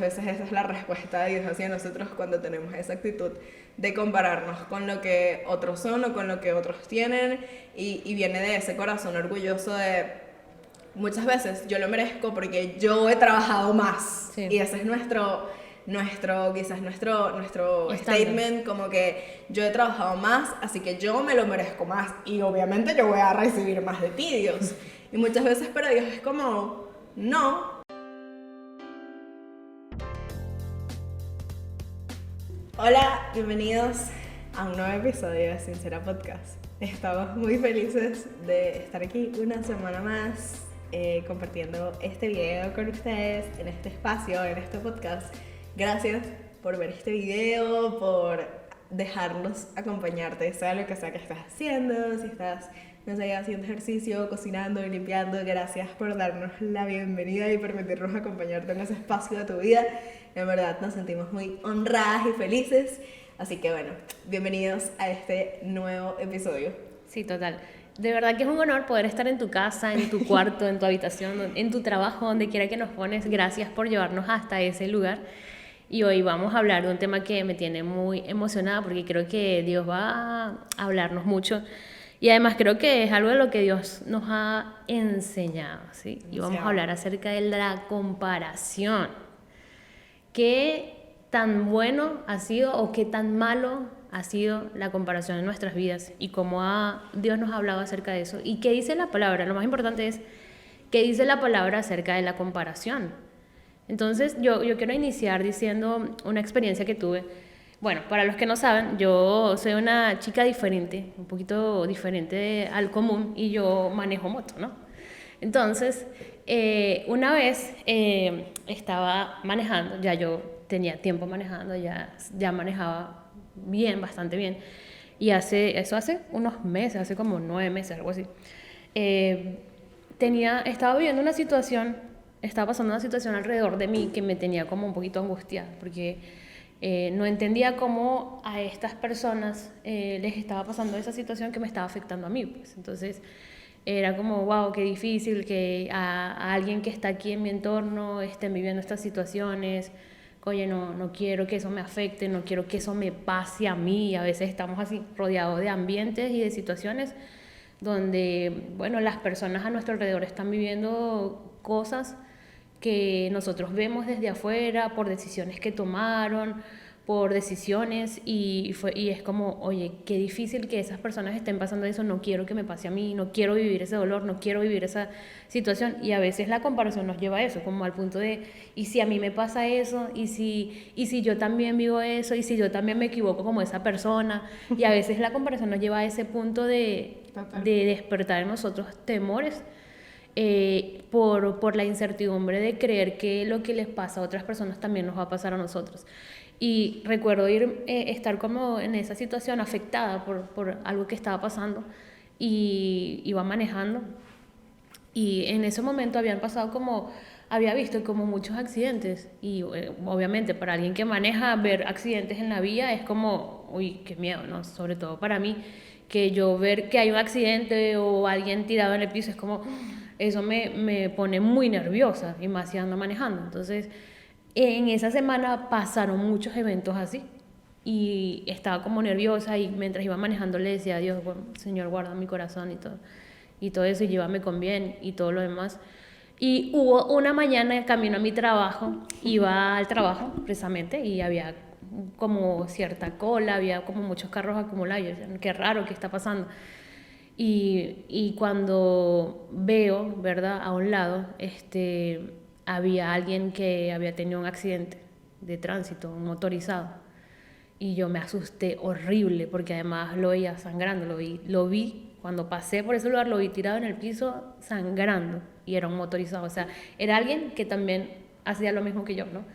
veces esa es la respuesta de Dios hacia nosotros cuando tenemos esa actitud de compararnos con lo que otros son o con lo que otros tienen, y viene de ese corazón orgulloso de muchas veces yo lo merezco porque yo he trabajado más. Sí. Y ese es nuestro Estándar. statement, como que yo he trabajado más, así que yo me lo merezco más y obviamente yo voy a recibir más de ti, Dios. Y muchas veces para Dios es como, no. Hola, bienvenidos a un nuevo episodio de Sincera Podcast. Estamos muy felices de estar aquí una semana más compartiendo este video con ustedes en este espacio, en este podcast. Gracias por ver este video, por dejarnos acompañarte, sea lo que sea que estás haciendo, si estás, no sé, haciendo ejercicio, cocinando y limpiando. Gracias por darnos la bienvenida y permitirnos acompañarte en ese espacio de tu vida. En verdad nos sentimos muy honradas y felices. Así que bueno, bienvenidos a este nuevo episodio. Sí, total. De verdad que es un honor poder estar en tu casa, en tu cuarto, en tu habitación, en tu trabajo, donde quiera que nos pones. Gracias por llevarnos hasta ese lugar. Y hoy vamos a hablar de un tema que me tiene muy emocionada porque creo que Dios va a hablarnos mucho. Y además creo que es algo de lo que Dios nos ha enseñado, ¿sí? Y vamos a hablar acerca de la comparación. ¿Qué tan bueno ha sido o qué tan malo ha sido la comparación en nuestras vidas? Y cómo Dios nos ha hablado acerca de eso. ¿Y qué dice la palabra? Lo más importante es qué dice la palabra acerca de la comparación. Entonces yo quiero iniciar diciendo una experiencia que tuve. Bueno, para los que no saben, yo soy una chica diferente, un poquito diferente al común, y yo manejo moto, ¿no? Entonces, una vez estaba manejando, ya yo tenía tiempo manejando, ya manejaba bien, bastante bien, y hace unos meses, hace como 9 meses, algo así, estaba viviendo una situación, estaba pasando una situación alrededor de mí que me tenía como un poquito angustiada, porque no entendía cómo a estas personas les estaba pasando esa situación que me estaba afectando a mí, pues. Entonces era como, wow, qué difícil que a alguien que está aquí en mi entorno estén viviendo estas situaciones. Oye, no quiero que eso me afecte, no quiero que eso me pase a mí. A veces estamos así rodeados de ambientes y de situaciones donde, bueno, las personas a nuestro alrededor están viviendo cosas que nosotros vemos desde afuera por decisiones que tomaron, por decisiones, y es como, oye, qué difícil que esas personas estén pasando eso, no quiero que me pase a mí, no quiero vivir ese dolor, no quiero vivir esa situación. Y a veces la comparación nos lleva a eso, como al punto de, ¿y si a mí me pasa eso? ¿Y si yo también vivo eso? ¿Y si yo también me equivoco como esa persona? Y a veces la comparación nos lleva a ese punto de despertar en nosotros temores, por la incertidumbre de creer que lo que les pasa a otras personas también nos va a pasar a nosotros. Y recuerdo estar como en esa situación afectada por algo que estaba pasando, y iba manejando, y en ese momento había visto como muchos accidentes, y obviamente para alguien que maneja, ver accidentes en la vía es como, uy, qué miedo, ¿no? Sobre todo para mí, que yo ver que hay un accidente o alguien tirado en el piso es como, eso me pone muy nerviosa, y más si ando manejando. Entonces, en esa semana pasaron muchos eventos así, y estaba como nerviosa, y mientras iba manejando le decía a Dios, bueno, Señor, guarda mi corazón y todo eso, y llévame con bien y todo lo demás. Y hubo una mañana camino a mi trabajo, iba al trabajo precisamente, y había como cierta cola, había como muchos carros acumulados. Yo decía, qué raro, ¿qué está pasando? Y cuando veo, ¿verdad?, a un lado, había alguien que había tenido un accidente de tránsito, un motorizado. Y yo me asusté horrible, porque además lo veía sangrando, lo vi cuando pasé por ese lugar, lo vi tirado en el piso sangrando, y era un motorizado, o sea, era alguien que también hacía lo mismo que yo, ¿no?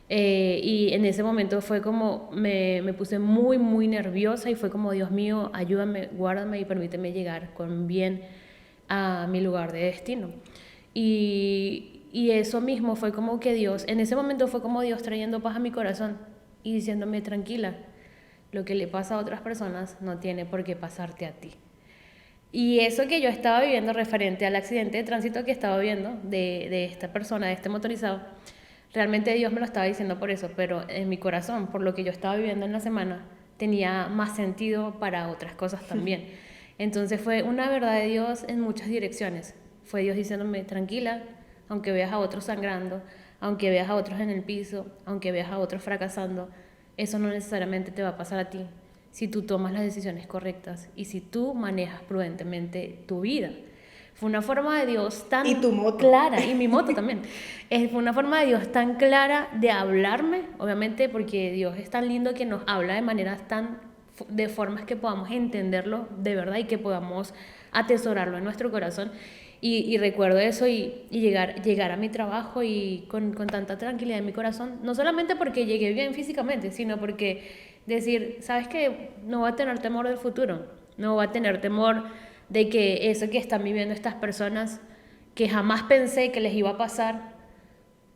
Y en ese momento fue como, me puse muy, muy nerviosa, y fue como, Dios mío, ayúdame, guárdame y permíteme llegar con bien a mi lugar de destino. Y eso mismo fue como que Dios, en ese momento fue como Dios trayendo paz a mi corazón y diciéndome, tranquila, lo que le pasa a otras personas no tiene por qué pasarte a ti. Y eso que yo estaba viviendo referente al accidente de tránsito que estaba viendo de esta persona, de este motorizado, realmente Dios me lo estaba diciendo por eso, pero en mi corazón, por lo que yo estaba viviendo en la semana, tenía más sentido para otras cosas también. Entonces fue una verdad de Dios en muchas direcciones. Fue Dios diciéndome, tranquila, aunque veas a otros sangrando, aunque veas a otros en el piso, aunque veas a otros fracasando, eso no necesariamente te va a pasar a ti si tú tomas las decisiones correctas y si tú manejas prudentemente tu vida. Fue una forma de Dios tan y tu moto. clara, y mi moto también. Fue una forma de Dios tan clara de hablarme, obviamente porque Dios es tan lindo que nos habla de maneras de formas que podamos entenderlo de verdad y que podamos atesorarlo en nuestro corazón. Y recuerdo eso y llegar a mi trabajo y con tanta tranquilidad en mi corazón, no solamente porque llegué bien físicamente, sino porque decir, ¿sabes qué? No voy a tener temor del futuro, no voy a tener temor de que eso que están viviendo estas personas, que jamás pensé que les iba a pasar,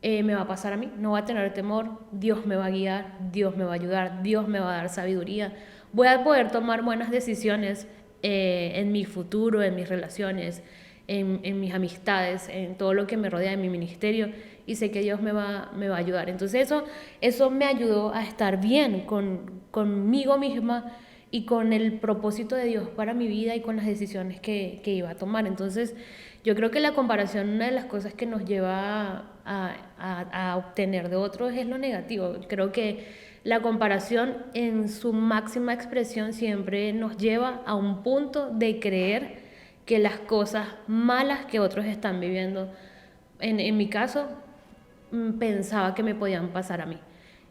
me va a pasar a mí. No voy a tener temor, Dios me va a guiar, Dios me va a ayudar, Dios me va a dar sabiduría. Voy a poder tomar buenas decisiones en mi futuro, en mis relaciones, en mis amistades, en todo lo que me rodea, en mi ministerio, y sé que Dios me va a ayudar. Entonces eso me ayudó a estar bien conmigo misma y con el propósito de Dios para mi vida y con las decisiones que iba a tomar. Entonces yo creo que la comparación, una de las cosas que nos lleva a obtener de otros es lo negativo. Creo que la comparación en su máxima expresión siempre nos lleva a un punto de creer que las cosas malas que otros están viviendo, en mi caso, pensaba que me podían pasar a mí.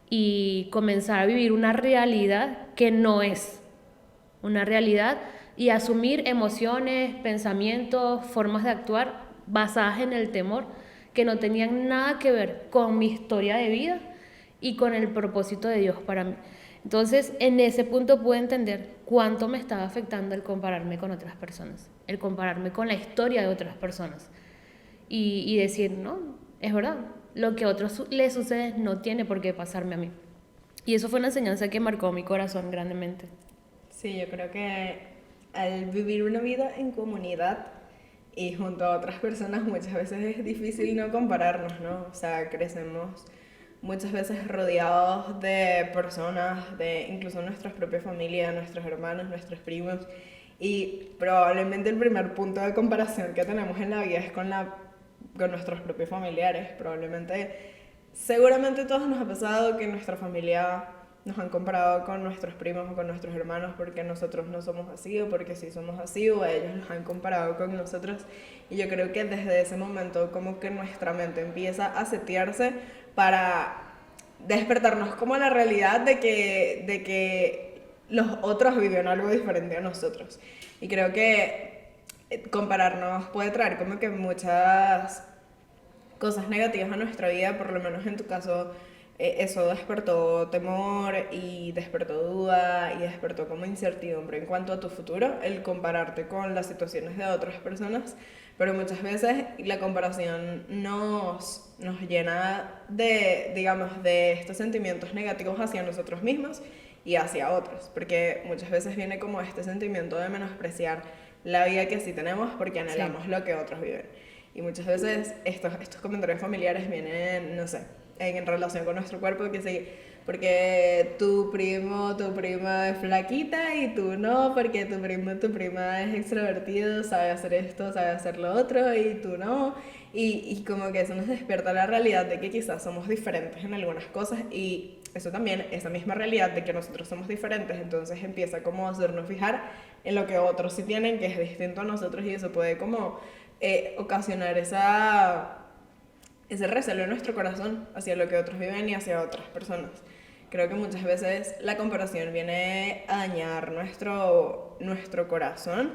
Y comenzar a vivir una realidad que no es una realidad y asumir emociones, pensamientos, formas de actuar basadas en el temor que no tenían nada que ver con mi historia de vida y con el propósito de Dios para mí. Entonces, en ese punto pude entender cuánto me estaba afectando el compararme con otras personas, el compararme con la historia de otras personas y decir, no, es verdad, lo que a otros les sucede no tiene por qué pasarme a mí. Y eso fue una enseñanza que marcó mi corazón grandemente. Sí, yo creo que al vivir una vida en comunidad y junto a otras personas muchas veces es difícil no compararnos, ¿no? O sea, crecemos muchas veces rodeados de personas, de incluso nuestras propias familias, nuestros hermanos, nuestros primos, y probablemente el primer punto de comparación que tenemos en la vida es con nuestros propios familiares. Seguramente todos nos ha pasado que en nuestra familia nos han comparado con nuestros primos o con nuestros hermanos porque nosotros no somos así o porque sí somos así, o ellos nos han comparado con nosotros, y yo creo que desde ese momento como que nuestra mente empieza a setearse para despertarnos como a la realidad de que los otros viven algo diferente a nosotros. Y creo que compararnos puede traer como que muchas cosas negativas a nuestra vida. Por lo menos en tu caso, eso despertó temor y despertó duda y despertó como incertidumbre en cuanto a tu futuro, el compararte con las situaciones de otras personas. Pero muchas veces la comparación nos llena de, digamos, de estos sentimientos negativos hacia nosotros mismos y hacia otros, porque muchas veces viene como este sentimiento de menospreciar la vida que sí tenemos porque anhelamos lo que otros viven. Y muchas veces estos comentarios familiares vienen, no sé, en relación con nuestro cuerpo, que sí, porque tu primo, tu prima es flaquita y tú no, porque tu primo, tu prima es extrovertido, sabe hacer esto, sabe hacer lo otro y tú no. Y como que eso nos despierta la realidad de que quizás somos diferentes en algunas cosas, y eso también, esa misma realidad de que nosotros somos diferentes, entonces empieza como a hacernos fijar en lo que otros sí tienen, que es distinto a nosotros, y eso puede como ocasionar ese recelo en nuestro corazón hacia lo que otros viven y hacia otras personas. Creo que muchas veces la comparación viene a dañar nuestro corazón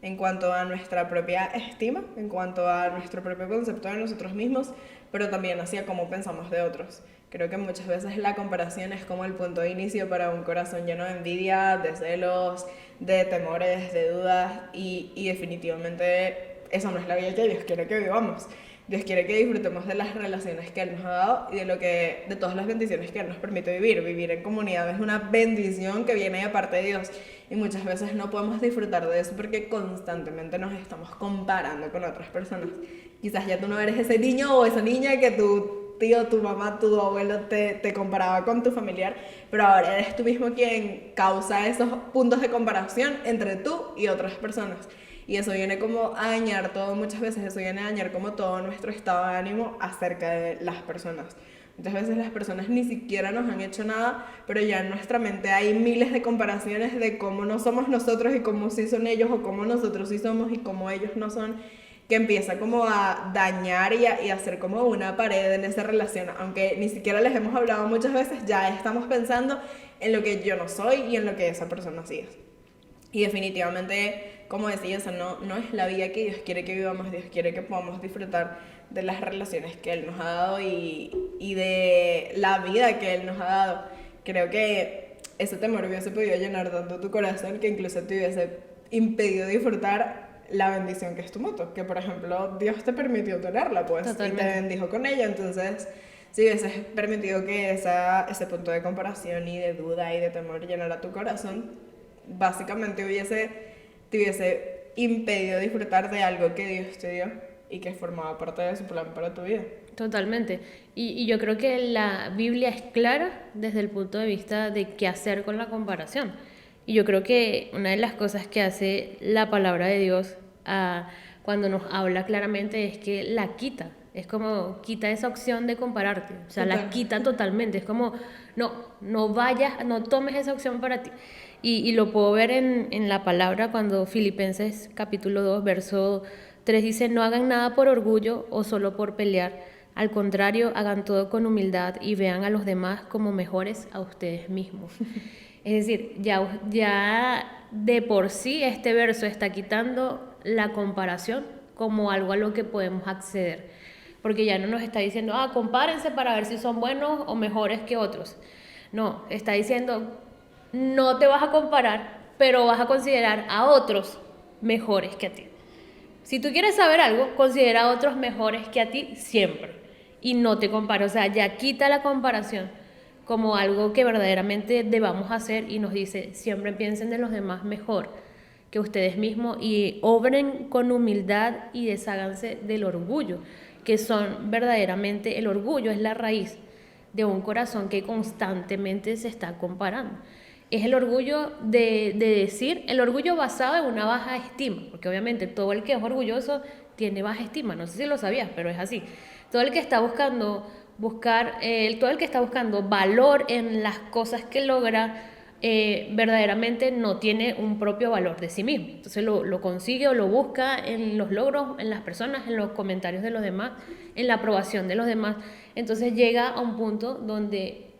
en cuanto a nuestra propia estima, en cuanto a nuestro propio concepto de nosotros mismos, pero también hacia cómo pensamos de otros. Creo que muchas veces la comparación es como el punto de inicio para un corazón lleno de envidia, de celos, de temores, de dudas, y definitivamente esa no es la vida que Dios quiere que vivamos. Dios quiere que disfrutemos de las relaciones que Él nos ha dado y de todas las bendiciones que Él nos permite vivir. Vivir en comunidad es una bendición que viene de parte de Dios, y muchas veces no podemos disfrutar de eso porque constantemente nos estamos comparando con otras personas. Quizás ya tú no eres ese niño o esa niña que tú tío, tu mamá, tu abuelo te comparaba con tu familiar, pero ahora eres tú mismo quien causa esos puntos de comparación entre tú y otras personas. Y eso viene como a dañar todo, muchas veces eso viene a dañar como todo nuestro estado de ánimo acerca de las personas. Muchas veces las personas ni siquiera nos han hecho nada, pero ya en nuestra mente hay miles de comparaciones de cómo no somos nosotros y cómo sí son ellos, o cómo nosotros sí somos y cómo ellos no son, que empieza como a dañar y a hacer como una pared en esa relación. Aunque ni siquiera les hemos hablado muchas veces, ya estamos pensando en lo que yo no soy y en lo que esa persona sí es. Y definitivamente, como decía, o sea, no es la vida que Dios quiere que vivamos. Dios quiere que podamos disfrutar de las relaciones que Él nos ha dado y de la vida que Él nos ha dado. Creo que ese temor hubiese podido llenar tanto tu corazón que incluso te hubiese impedido disfrutar la bendición que es tu moto. Que, por ejemplo, Dios te permitió tenerla, pues, totalmente, y te bendijo con ella. Entonces, si hubieses permitido que ese punto de comparación y de duda y de temor llenara tu corazón, básicamente te hubiese impedido disfrutar de algo que Dios te dio y que formaba parte de su plan para tu vida. Totalmente. Y yo creo que la Biblia es clara desde el punto de vista de qué hacer con la comparación. Y yo creo que una de las cosas que hace la palabra de Dios cuando nos habla claramente es que la quita. Es como quita esa opción de compararte. O sea, la quita totalmente. Es como, no vayas, no tomes esa opción para ti. Y lo puedo ver en la palabra cuando Filipenses capítulo 2, verso 3 dice, no hagan nada por orgullo o solo por pelear. Al contrario, hagan todo con humildad y vean a los demás como mejores a ustedes mismos. Es decir, ya de por sí este verso está quitando la comparación como algo a lo que podemos acceder. Porque ya no nos está diciendo, compárense para ver si son buenos o mejores que otros. No, está diciendo, no te vas a comparar, pero vas a considerar a otros mejores que a ti. Si tú quieres saber algo, considera a otros mejores que a ti siempre. Y no te compares, o sea, ya quita la comparación como algo que verdaderamente debamos hacer y nos dice, siempre piensen de los demás mejor que ustedes mismos y obren con humildad y desháganse del orgullo, que son verdaderamente, el orgullo es la raíz de un corazón que constantemente se está comparando. Es el orgullo de decir, el orgullo basado en una baja estima, porque obviamente todo el que es orgulloso tiene baja estima, no sé si lo sabías, pero es así. Todo el que está buscando valor en las cosas que logra, verdaderamente no tiene un propio valor de sí mismo. Entonces lo consigue o lo busca en los logros, en las personas, en los comentarios de los demás, en la aprobación de los demás. Entonces llega a un punto donde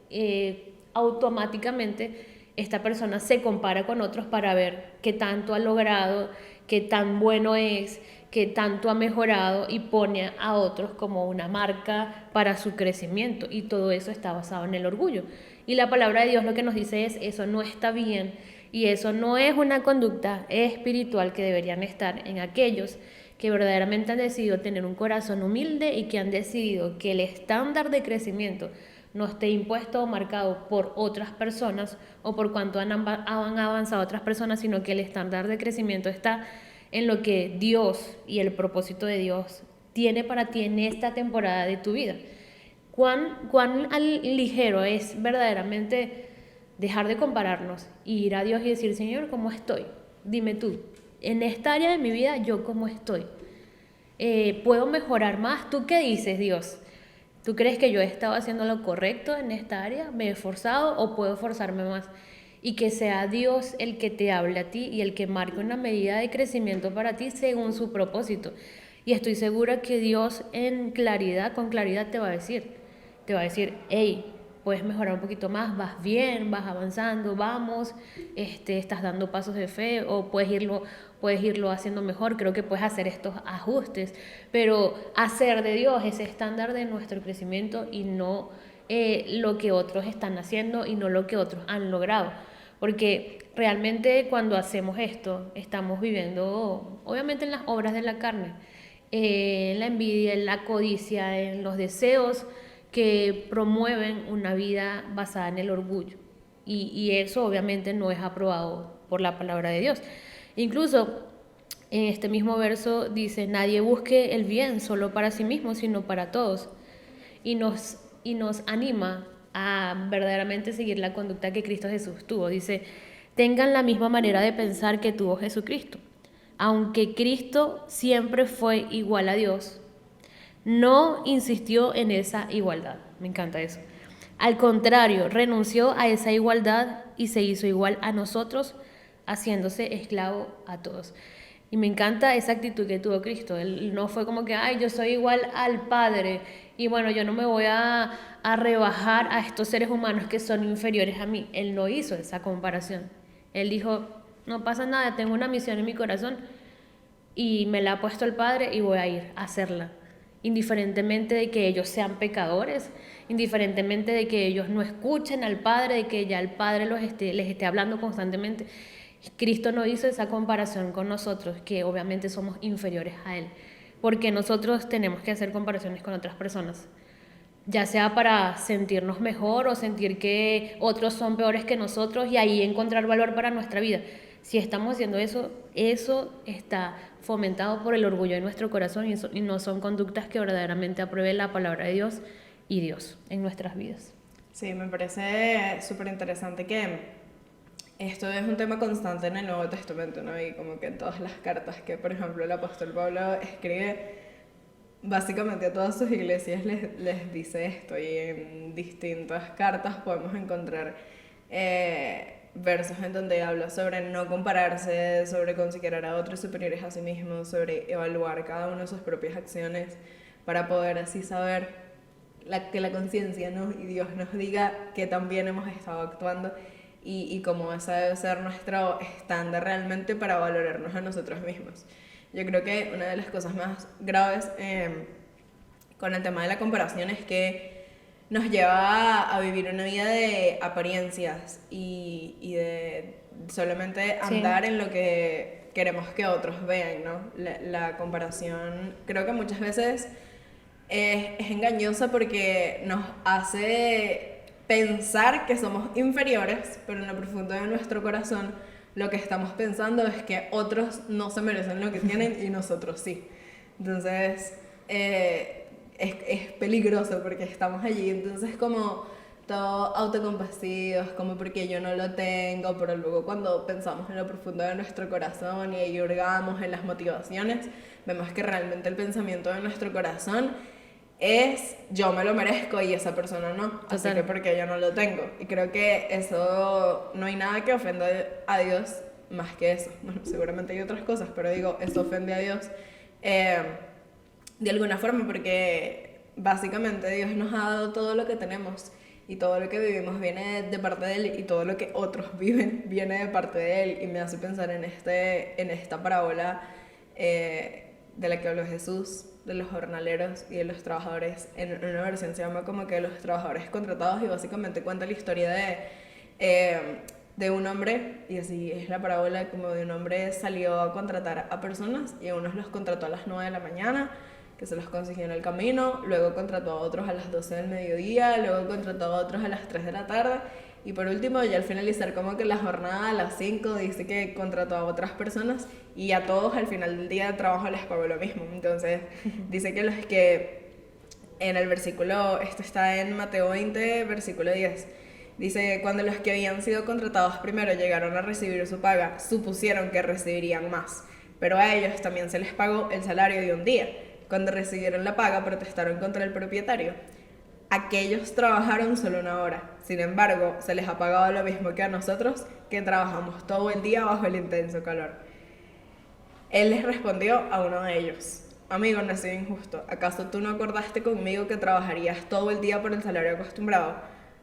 automáticamente esta persona se compara con otros para ver qué tanto ha logrado, qué tan bueno es, qué tanto ha mejorado y pone a otros como una marca para su crecimiento, y todo eso está basado en el orgullo. Y la palabra de Dios lo que nos dice es, eso no está bien y eso no es una conducta espiritual que deberían estar en aquellos que verdaderamente han decidido tener un corazón humilde y que han decidido que el estándar de crecimiento no esté impuesto o marcado por otras personas o por cuánto han avanzado otras personas, sino que el estándar de crecimiento está en lo que Dios y el propósito de Dios tiene para ti en esta temporada de tu vida. ¿Cuán ligero es verdaderamente dejar de compararnos y ir a Dios y decir, Señor, ¿cómo estoy? Dime tú, en esta área de mi vida, ¿yo cómo estoy? ¿Puedo mejorar más? ¿Tú qué dices, Dios? ¿Tú crees que yo he estado haciendo lo correcto en esta área? ¿Me he esforzado o puedo esforzarme más? Y que sea Dios el que te hable a ti y el que marque una medida de crecimiento para ti según su propósito. Y estoy segura que Dios con claridad te va a decir, hey, puedes mejorar un poquito más, vas bien, vas avanzando, vamos, estás dando pasos de fe, o puedes irlo haciendo mejor, creo que puedes hacer estos ajustes, pero hacer de Dios ese estándar de nuestro crecimiento y no lo que otros están haciendo y no lo que otros han logrado. Porque realmente cuando hacemos esto, estamos viviendo, obviamente, en las obras de la carne, en la envidia, en la codicia, en los deseos que promueven una vida basada en el orgullo. Y eso obviamente no es aprobado por la palabra de Dios. Incluso en este mismo verso dice, nadie busque el bien solo para sí mismo, sino para todos. y nos anima a verdaderamente seguir la conducta que Cristo Jesús tuvo. Dice, tengan la misma manera de pensar que tuvo Jesucristo. Aunque Cristo siempre fue igual a Dios, no insistió en esa igualdad. Me encanta eso. Al contrario, renunció a esa igualdad y se hizo igual a nosotros, haciéndose esclavo a todos. Y me encanta esa actitud que tuvo Cristo. Él no fue como que, ay, yo soy igual al Padre y bueno, yo no me voy a rebajar a estos seres humanos que son inferiores a mí. Él no hizo esa comparación. Él dijo, no pasa nada, tengo una misión en mi corazón y me la ha puesto el Padre y voy a ir a hacerla. Indiferentemente de que ellos sean pecadores, indiferentemente de que ellos no escuchen al Padre, de que ya el Padre les esté hablando constantemente. Cristo no hizo esa comparación con nosotros, que obviamente somos inferiores a Él, porque nosotros tenemos que hacer comparaciones con otras personas, ya sea para sentirnos mejor o sentir que otros son peores que nosotros y ahí encontrar valor para nuestra vida. Si estamos haciendo eso, eso está fomentado por el orgullo de nuestro corazón y no son conductas que verdaderamente aprueben la palabra de Dios y Dios en nuestras vidas. Sí, me parece súper interesante que esto es un tema constante en el Nuevo Testamento, ¿no? Y como que en todas las cartas que, por ejemplo, el apóstol Pablo escribe, básicamente a todas sus iglesias les dice esto, y en distintas cartas podemos encontrar versos en donde habla sobre no compararse, sobre considerar a otros superiores a sí mismos, sobre evaluar cada uno de sus propias acciones para poder así saber que la conciencia, ¿no? Y Dios nos diga que también hemos estado actuando y cómo ese debe ser nuestro estándar realmente para valorarnos a nosotros mismos. Yo creo que una de las cosas más graves con el tema de la comparación es que nos lleva a vivir una vida de apariencias y de solamente andar en lo que queremos que otros vean, ¿no? La comparación creo que muchas veces es engañosa porque nos hace pensar que somos inferiores, pero en lo profundo de nuestro corazón lo que estamos pensando es que otros no se merecen lo que tienen y nosotros sí. Entonces es peligroso porque estamos allí, entonces como todo autocompasivos, como porque yo no lo tengo, pero luego cuando pensamos en lo profundo de nuestro corazón y ahí hurgamos en las motivaciones, vemos que realmente el pensamiento de nuestro corazón es yo me lo merezco y esa persona no, Total. así que porque yo no lo tengo. Y creo que eso no hay nada que ofenda a Dios más que eso. Bueno, seguramente hay otras cosas, pero digo, eso ofende a Dios de alguna forma porque básicamente Dios nos ha dado todo lo que tenemos y todo lo que vivimos viene de parte de Él y todo lo que otros viven viene de parte de Él. Y me hace pensar en esta parábola de la que habló Jesús, de los jornaleros y de los trabajadores. En una versión se llama como que los trabajadores contratados y básicamente cuenta la historia de un hombre, y así es la parábola, como de un hombre salió a contratar a personas y a unos los contrató a las 9 de la mañana, que se los consiguió en el camino, luego contrató a otros a las 12 del mediodía, luego contrató a otros a las 3 de la tarde y por último, ya al finalizar como que la jornada a las 5 dice que contrató a otras personas y a todos al final del día de trabajo les pagó lo mismo. Entonces dice que los que en el versículo, esto está en Mateo 20, versículo 10, dice, cuando los que habían sido contratados primero llegaron a recibir su paga, supusieron que recibirían más, pero a ellos también se les pagó el salario de un día. Cuando recibieron la paga protestaron contra el propietario. Aquellos trabajaron solo una hora, sin embargo, se les ha pagado lo mismo que a nosotros, que trabajamos todo el día bajo el intenso calor. Él les respondió a uno de ellos, amigo, no soy injusto, ¿acaso tú no acordaste conmigo que trabajarías todo el día por el salario acostumbrado?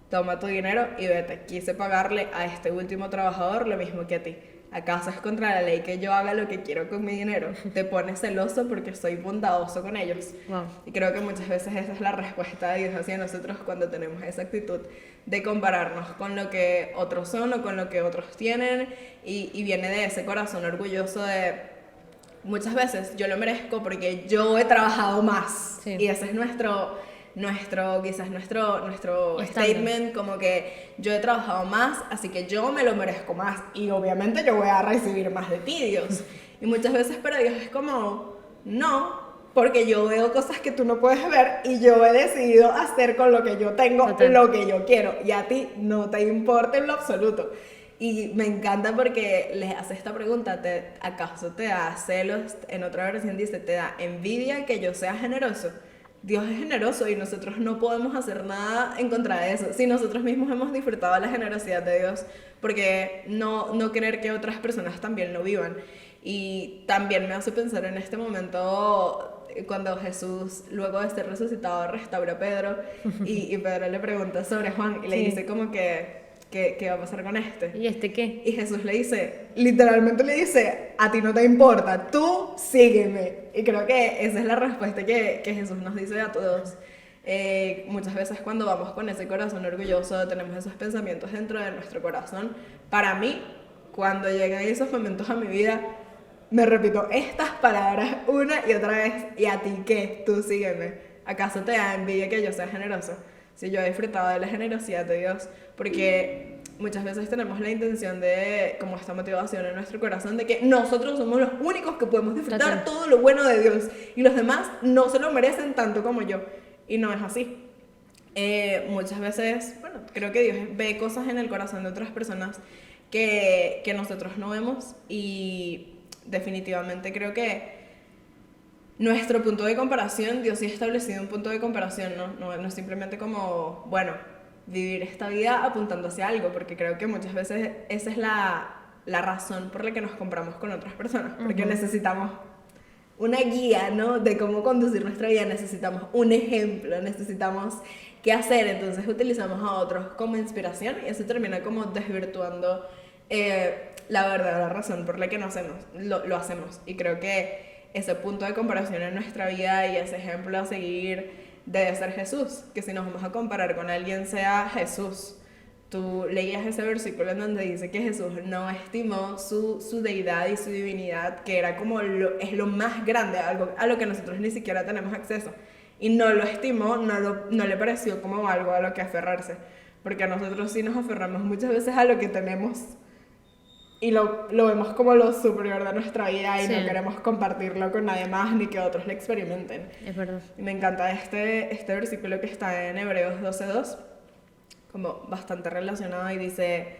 Toma tu dinero y vete, quise pagarle a este último trabajador lo mismo que a ti. ¿Acaso es contra la ley que yo haga lo que quiero con mi dinero? Te pones celoso porque soy bondadoso con ellos. Wow. Y creo que muchas veces esa es la respuesta de Dios hacia nosotros cuando tenemos esa actitud de compararnos con lo que otros son o con lo que otros tienen y viene de ese corazón orgulloso de muchas veces yo lo merezco porque yo he trabajado más. Sí. Y ese es nuestro statement, como que yo he trabajado más, así que yo me lo merezco más y obviamente yo voy a recibir más de ti, Dios. Y muchas veces para Dios es como, no, porque yo veo cosas que tú no puedes ver y yo he decidido hacer con lo que yo tengo Total. lo que yo quiero y a ti no te importa en lo absoluto. Y me encanta porque les hace esta pregunta, ¿acaso te da celos? En otra versión dice, ¿te da envidia que yo sea generoso? Dios es generoso y nosotros no podemos hacer nada en contra de eso. Si nosotros mismos hemos disfrutado la generosidad de Dios, porque no querer que otras personas también lo vivan. Y también me hace pensar en este momento cuando Jesús, luego de ser resucitado, restaura a Pedro y Pedro le pregunta sobre Juan y le Sí. dice como que ¿qué va a pasar con este? ¿Y este qué? Y Jesús le dice, literalmente le dice, a ti no te importa, tú sígueme. Y creo que esa es la respuesta que Jesús nos dice a todos. Muchas veces cuando vamos con ese corazón orgulloso, tenemos esos pensamientos dentro de nuestro corazón. Para mí, cuando llegan esos momentos a mi vida, me repito estas palabras una y otra vez. ¿Y a ti qué? Tú sígueme. ¿Acaso te da envidia que yo sea generoso? Si yo he disfrutado de la generosidad de Dios, porque muchas veces tenemos la intención de, como esta motivación en nuestro corazón, de que nosotros somos los únicos que podemos disfrutar todo lo bueno de Dios y los demás no se lo merecen tanto como yo. Y no es así. Muchas veces, bueno, creo que Dios ve cosas en el corazón de otras personas que nosotros no vemos y definitivamente creo que nuestro punto de comparación, Dios sí ha establecido un punto de comparación, no es simplemente como, bueno, vivir esta vida apuntando hacia algo, porque creo que muchas veces esa es la razón por la que nos comparamos con otras personas, porque necesitamos una guía, ¿no? De cómo conducir nuestra vida, necesitamos un ejemplo, necesitamos qué hacer, entonces utilizamos a otros como inspiración y eso termina como desvirtuando la verdadera razón por la que lo hacemos. Y creo que ese punto de comparación en nuestra vida y ese ejemplo a seguir debe ser Jesús, que si nos vamos a comparar con alguien sea Jesús. Tú leías ese versículo en donde dice que Jesús no estimó su deidad y su divinidad, que era como es lo más grande, algo a lo que nosotros ni siquiera tenemos acceso. Y no lo estimó, no le pareció como algo a lo que aferrarse. Porque a nosotros sí nos aferramos muchas veces a lo que tenemos y lo vemos como lo superior de nuestra vida y no queremos compartirlo con nadie más ni que otros lo experimenten. Es verdad. Y me encanta este versículo que está en Hebreos 12:2, como bastante relacionado y dice,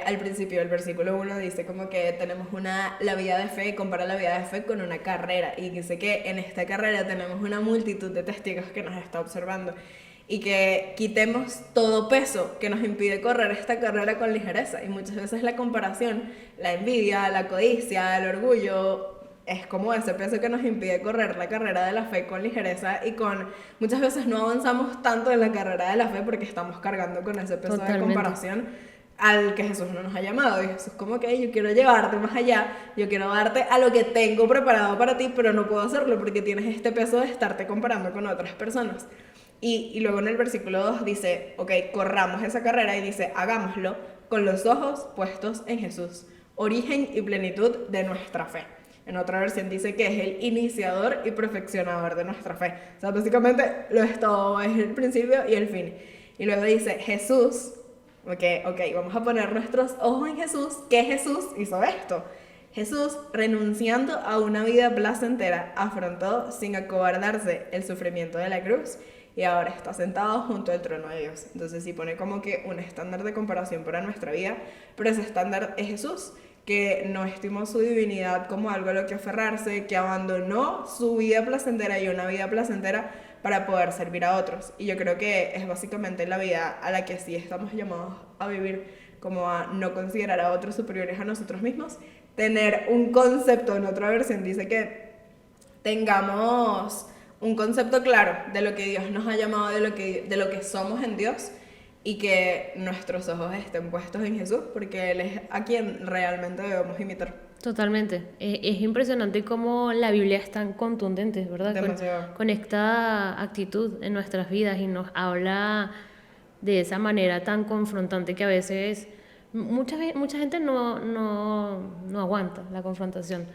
al principio del versículo 1 dice como que tenemos la vida de fe, compara la vida de fe con una carrera y dice que en esta carrera tenemos una multitud de testigos que nos está observando y que quitemos todo peso que nos impide correr esta carrera con ligereza. Y muchas veces la comparación, la envidia, la codicia, el orgullo es como ese peso que nos impide correr la carrera de la fe con ligereza y muchas veces no avanzamos tanto en la carrera de la fe porque estamos cargando con ese peso de comparación al que Jesús no nos ha llamado. Y Jesús como que yo quiero llevarte más allá, yo quiero darte a lo que tengo preparado para ti, pero no puedo hacerlo porque tienes este peso de estarte comparando con otras personas. Y luego en el versículo 2 dice, ok, corramos esa carrera y dice, hagámoslo con los ojos puestos en Jesús, origen y plenitud de nuestra fe. En otra versión dice que es el iniciador y perfeccionador de nuestra fe. O sea, básicamente lo es todo, es el principio y el fin. Y luego dice, Jesús, ok, vamos a poner nuestros ojos en Jesús, que Jesús hizo esto. Jesús, renunciando a una vida placentera, afrontó sin acobardarse el sufrimiento de la cruz y ahora está sentado junto al trono de Dios. Entonces sí pone como que un estándar de comparación para nuestra vida, pero ese estándar es Jesús, que no estimó su divinidad como algo a lo que aferrarse, que abandonó su vida placentera y una vida placentera para poder servir a otros. Y yo creo que es básicamente la vida a la que sí estamos llamados a vivir, como a no considerar a otros superiores a nosotros mismos, tener un concepto, en otra versión dice que tengamos un concepto claro de lo que Dios nos ha llamado, de lo que somos en Dios y que nuestros ojos estén puestos en Jesús porque Él es a quien realmente debemos imitar. Totalmente. Es impresionante cómo la Biblia es tan contundente, ¿verdad? Con esta actitud en nuestras vidas y nos habla de esa manera tan confrontante que a veces mucha gente no aguanta la confrontación.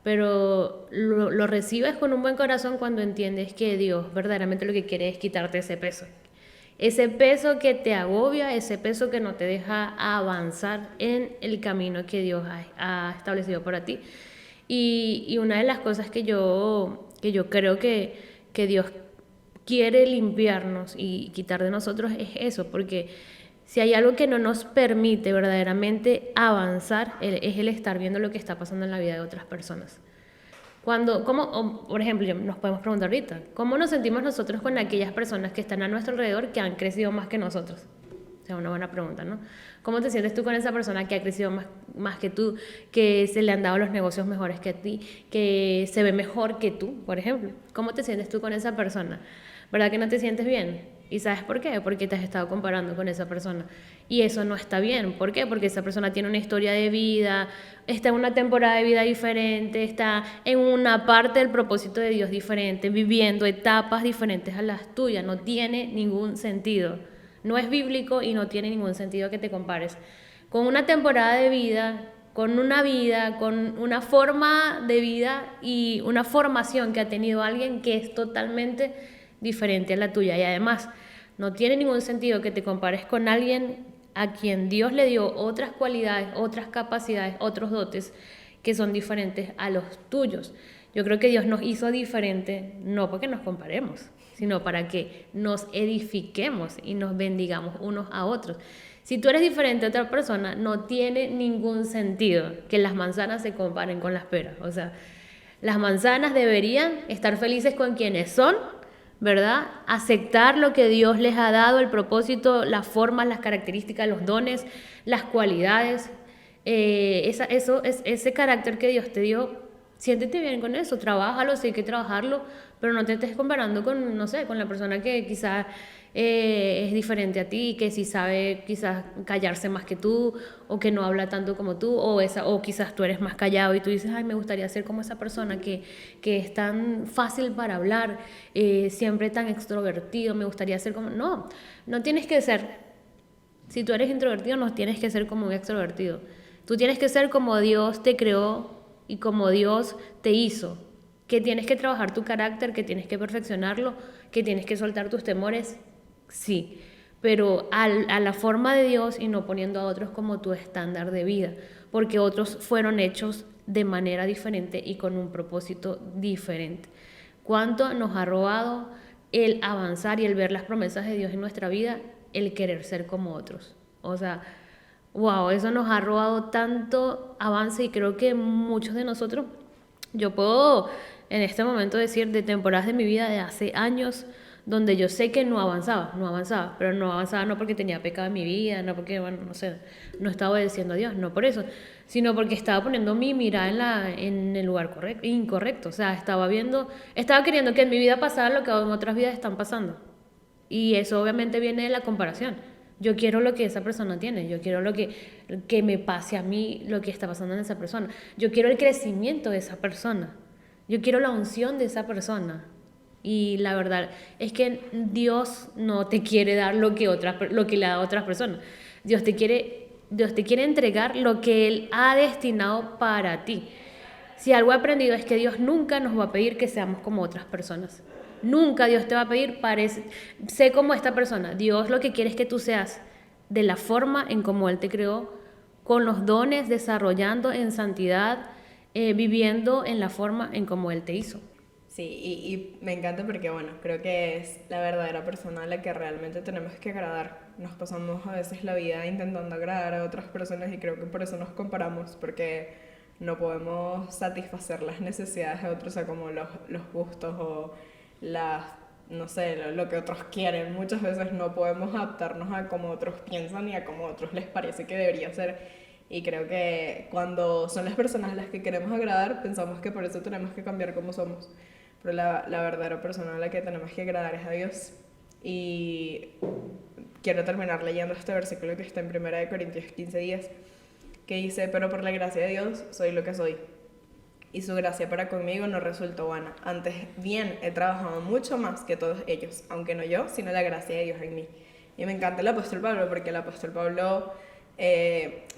Pero lo recibes con un buen corazón cuando entiendes que Dios verdaderamente lo que quiere es quitarte ese peso. Ese peso que te agobia, ese peso que no te deja avanzar en el camino que Dios ha establecido para ti. Y una de las cosas que yo que yo creo que Dios quiere limpiarnos y quitar de nosotros es eso, porque si hay algo que no nos permite verdaderamente avanzar, es el estar viendo lo que está pasando en la vida de otras personas. Por ejemplo, nos podemos preguntar ahorita, ¿cómo nos sentimos nosotros con aquellas personas que están a nuestro alrededor que han crecido más que nosotros? O sea, una buena pregunta, ¿no? ¿Cómo te sientes tú con esa persona que ha crecido más que tú, que se le han dado los negocios mejores que a ti, que se ve mejor que tú, por ejemplo? ¿Cómo te sientes tú con esa persona? ¿Verdad que no te sientes bien? ¿Y sabes por qué? Porque te has estado comparando con esa persona. Y eso no está bien. ¿Por qué? Porque esa persona tiene una historia de vida, está en una temporada de vida diferente, está en una parte del propósito de Dios diferente, viviendo etapas diferentes a las tuyas. No tiene ningún sentido. No es bíblico y no tiene ningún sentido que te compares con una temporada de vida, con una forma de vida y una formación que ha tenido alguien que es totalmente diferente a la tuya. Y además, no tiene ningún sentido que te compares con alguien a quien Dios le dio otras cualidades, otras capacidades, otros dotes que son diferentes a los tuyos. Yo creo que Dios nos hizo diferente, no porque nos comparemos, sino para que nos edifiquemos y nos bendigamos unos a otros. Si tú eres diferente a otra persona, no tiene ningún sentido que las manzanas se comparen con las peras. O sea, las manzanas deberían estar felices con quienes son, ¿verdad? Aceptar lo que Dios les ha dado, el propósito, las formas, las características, los dones, las cualidades, ese carácter que Dios te dio. Siéntete bien con eso, trabájalo, sí hay que trabajarlo, pero no te estés comparando con, no sé, con la persona que quizás es diferente a ti, que sí sabe quizás callarse más que tú, o que no habla tanto como tú, o quizás tú eres más callado y tú dices, ay, me gustaría ser como esa persona que es tan fácil para hablar, siempre tan extrovertido, me gustaría ser como... No, no tienes que ser. Si tú eres introvertido, no tienes que ser como un extrovertido. Tú tienes que ser como Dios te creó y como Dios te hizo, que tienes que trabajar tu carácter, que tienes que perfeccionarlo, que tienes que soltar tus temores, sí, pero a la forma de Dios y no poniendo a otros como tu estándar de vida, porque otros fueron hechos de manera diferente y con un propósito diferente. ¿Cuánto nos ha robado el avanzar y el ver las promesas de Dios en nuestra vida, el querer ser como otros? O sea, wow, eso nos ha robado tanto avance y creo que muchos de nosotros, yo puedo en este momento decir de temporadas de mi vida de hace años donde yo sé que no avanzaba, pero no avanzaba no porque tenía pecado en mi vida, no porque, bueno, no sé, no estaba obedeciendo a Dios, no por eso, sino porque estaba poniendo mi mirada en el lugar incorrecto, o sea, estaba queriendo que en mi vida pasara lo que en otras vidas están pasando, y eso obviamente viene de la comparación. Yo quiero lo que esa persona tiene, yo quiero que me pase a mí lo que está pasando en esa persona. Yo quiero el crecimiento de esa persona. Yo quiero la unción de esa persona. Y la verdad es que Dios no te quiere dar lo que le da a otras personas. Dios te quiere entregar lo que Él ha destinado para ti. Si algo he aprendido es que Dios nunca nos va a pedir que seamos como otras personas. Nunca Dios te va a pedir, sé como esta persona. Dios lo que quiere es que tú seas de la forma en como Él te creó, con los dones, desarrollando en santidad, viviendo en la forma en como Él te hizo. Sí, y me encanta porque, bueno, creo que es la verdadera persona a la que realmente tenemos que agradar. Nos pasamos a veces la vida intentando agradar a otras personas y creo que por eso nos comparamos, porque no podemos satisfacer las necesidades de otros, o sea, como los gustos o no sé, lo que otros quieren. Muchas veces no podemos adaptarnos a cómo otros piensan y a cómo a otros les parece que debería ser. Y creo que cuando son las personas a las que queremos agradar, pensamos que por eso tenemos que cambiar como somos. Pero la verdadera persona a la que tenemos que agradar es a Dios. Y quiero terminar leyendo este versículo que está en 1 Corintios 15:10, que dice, pero por la gracia de Dios soy lo que soy. Y su gracia para conmigo no resultó vana. Antes bien, he trabajado mucho más que todos ellos, aunque no yo, sino la gracia de Dios en mí. Y me encanta el apóstol Pablo, porque el apóstol Pablo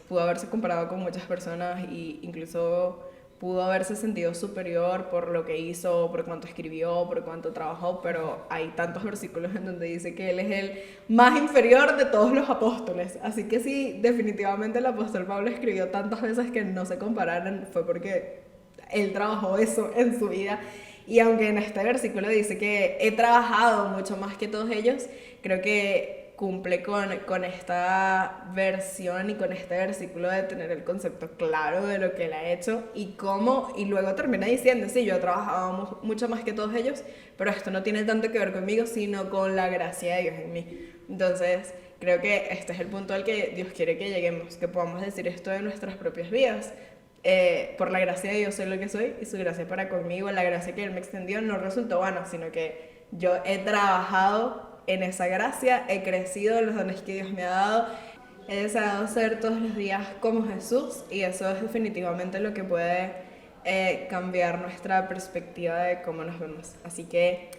pudo haberse comparado con muchas personas e incluso pudo haberse sentido superior por lo que hizo, por cuánto escribió, por cuánto trabajó, pero hay tantos versículos en donde dice que él es el más inferior de todos los apóstoles. Así que sí, definitivamente el apóstol Pablo escribió tantas veces que no se compararan, fue porque él trabajó eso en su vida. Y aunque en este versículo dice que he trabajado mucho más que todos ellos, creo que cumple con esta versión y con este versículo de tener el concepto claro de lo que él ha hecho y cómo, y luego termina diciendo, sí, yo he trabajado mucho más que todos ellos, pero esto no tiene tanto que ver conmigo, sino con la gracia de Dios en mí. Entonces, creo que este es el punto al que Dios quiere que lleguemos, que podamos decir esto de nuestras propias vidas. Por la gracia de Dios soy lo que soy y su gracia para conmigo, la gracia que Él me extendió no resultó vana, sino que yo he trabajado en esa gracia, he crecido en los dones que Dios me ha dado, he deseado ser todos los días como Jesús y eso es definitivamente lo que puede cambiar nuestra perspectiva de cómo nos vemos. Así que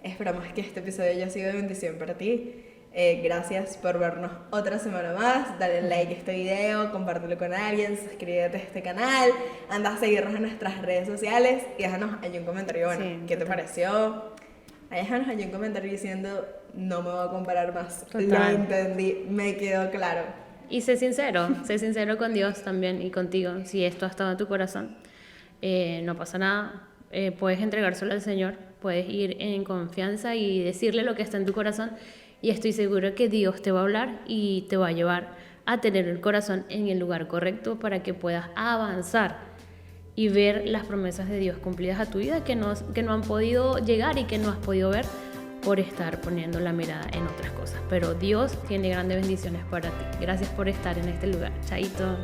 esperamos que este episodio haya sido de bendición para ti. Gracias por vernos otra semana más. Dale like a este video, compártelo con alguien, suscríbete a este canal, anda a seguirnos en nuestras redes sociales y déjanos allí un comentario. Bueno, sí, ¿qué te pareció? Déjanos allí un comentario diciendo no me voy a comparar más. Total. Lo entendí, me quedó claro. Y sé sincero con Dios también y contigo. Si esto ha estado en tu corazón, no pasa nada. Puedes entregárselo al Señor, puedes ir en confianza y decirle lo que está en tu corazón. Y estoy segura que Dios te va a hablar y te va a llevar a tener el corazón en el lugar correcto para que puedas avanzar y ver las promesas de Dios cumplidas a tu vida que no han podido llegar y que no has podido ver por estar poniendo la mirada en otras cosas. Pero Dios tiene grandes bendiciones para ti. Gracias por estar en este lugar. Chaito.